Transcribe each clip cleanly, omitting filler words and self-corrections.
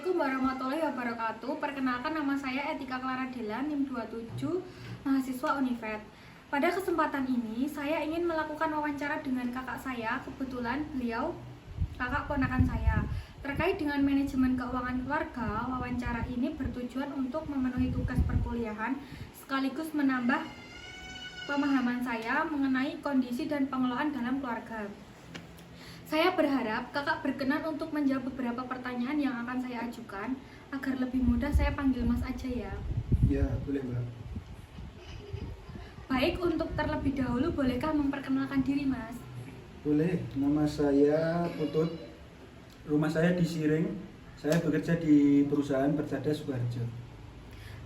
Assalamualaikum warahmatullahi wabarakatuh. Perkenalkan, nama saya Etika Clara Della, NIM 27, mahasiswa Univet. Pada kesempatan ini, saya ingin melakukan wawancara dengan kakak saya. Kebetulan beliau kakak ponakan saya. Terkait dengan manajemen keuangan keluarga, wawancara ini bertujuan untuk memenuhi tugas perkuliahan sekaligus menambah pemahaman saya mengenai kondisi dan pengelolaan dalam keluarga. Saya berharap kakak berkenan untuk menjawab beberapa pertanyaan yang akan saya ajukan. Agar lebih mudah, saya panggil Mas aja ya. Ya, boleh Mbak. Baik, untuk terlebih dahulu bolehkah memperkenalkan diri Mas? Boleh, nama saya Putut. Rumah saya di Siring. Saya bekerja di perusahaan Persada Sukoharjo.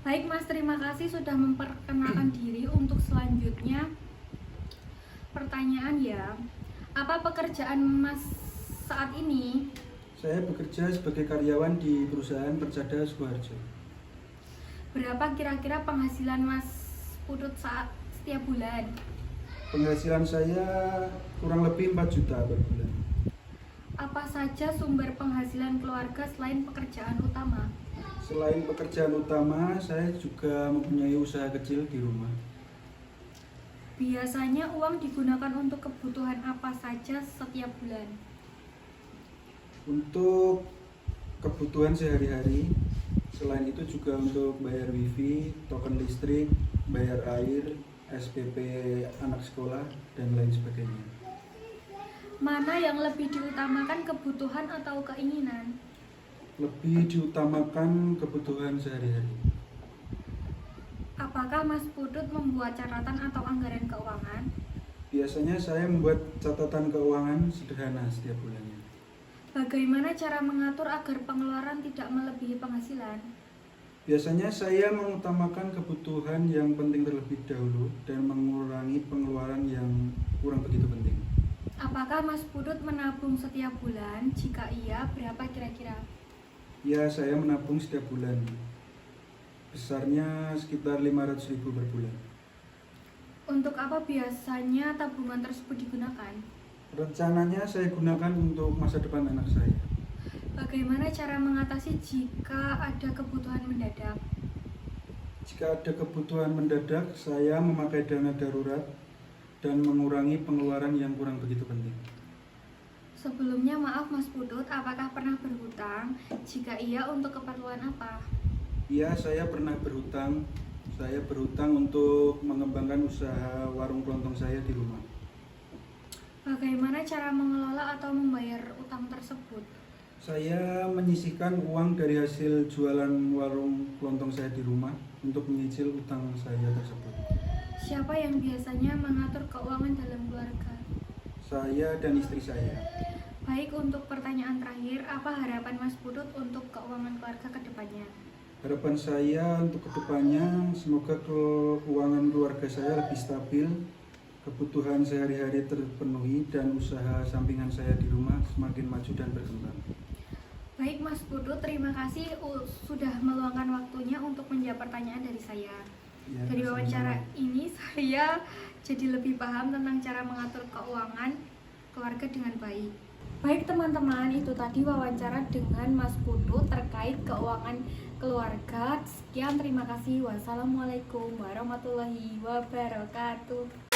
Baik Mas, terima kasih sudah memperkenalkan diri. Untuk selanjutnya, pertanyaan ya. Apa pekerjaan Mas saat ini? Saya bekerja sebagai karyawan di perusahaan Persada Sukoharjo. Berapa kira-kira penghasilan Mas Putut saat setiap bulan? Penghasilan saya kurang lebih 4 juta per bulan. Apa saja sumber penghasilan keluarga selain pekerjaan utama? Selain pekerjaan utama, saya juga mempunyai usaha kecil di rumah. Biasanya uang digunakan untuk kebutuhan apa saja setiap bulan? Untuk kebutuhan sehari-hari, selain itu juga untuk bayar wifi, token listrik, bayar air, SPP anak sekolah, dan lain sebagainya. Mana yang lebih diutamakan, kebutuhan atau keinginan? Lebih diutamakan kebutuhan sehari-hari. Apakah Mas Putut membuat catatan atau anggaran keuangan? Biasanya saya membuat catatan keuangan sederhana setiap bulannya. Bagaimana cara mengatur agar pengeluaran tidak melebihi penghasilan? Biasanya saya mengutamakan kebutuhan yang penting terlebih dahulu dan mengurangi pengeluaran yang kurang begitu penting. Apakah Mas Putut menabung setiap bulan? Jika iya, berapa kira-kira? Ya, saya menabung setiap bulan. Besarnya sekitar 500.000 per bulan. Untuk apa biasanya tabungan tersebut digunakan? Rencananya saya gunakan untuk masa depan anak saya. Bagaimana cara mengatasi jika ada kebutuhan mendadak? Jika ada kebutuhan mendadak, saya memakai dana darurat dan mengurangi pengeluaran yang kurang begitu penting. Sebelumnya maaf Mas Putut, apakah pernah berhutang? Jika iya, untuk keperluan apa? Iya, saya pernah berhutang. Saya berhutang untuk mengembangkan usaha warung kelontong saya di rumah. Bagaimana cara mengelola atau membayar utang tersebut? Saya menyisihkan uang dari hasil jualan warung kelontong saya di rumah untuk menyicil utang saya tersebut. Siapa yang biasanya mengatur keuangan dalam keluarga? Saya dan istri saya. Baik, untuk pertanyaan terakhir, apa harapan Mas Putut untuk keuangan keluarga ke depannya? Harapan saya untuk kedepannya, semoga keuangan keluarga saya lebih stabil, kebutuhan sehari-hari terpenuhi, dan usaha sampingan saya di rumah semakin maju dan berkembang. Baik Mas Putut, terima kasih sudah meluangkan waktunya untuk menjawab pertanyaan dari saya. Ya, Dari wawancara ini saya jadi lebih paham tentang cara mengatur keuangan keluarga dengan baik. Baik teman-teman, itu tadi wawancara dengan Mas Putut terkait keuangan keluarga. Sekian, terima kasih. Wassalamualaikum warahmatullahi wabarakatuh.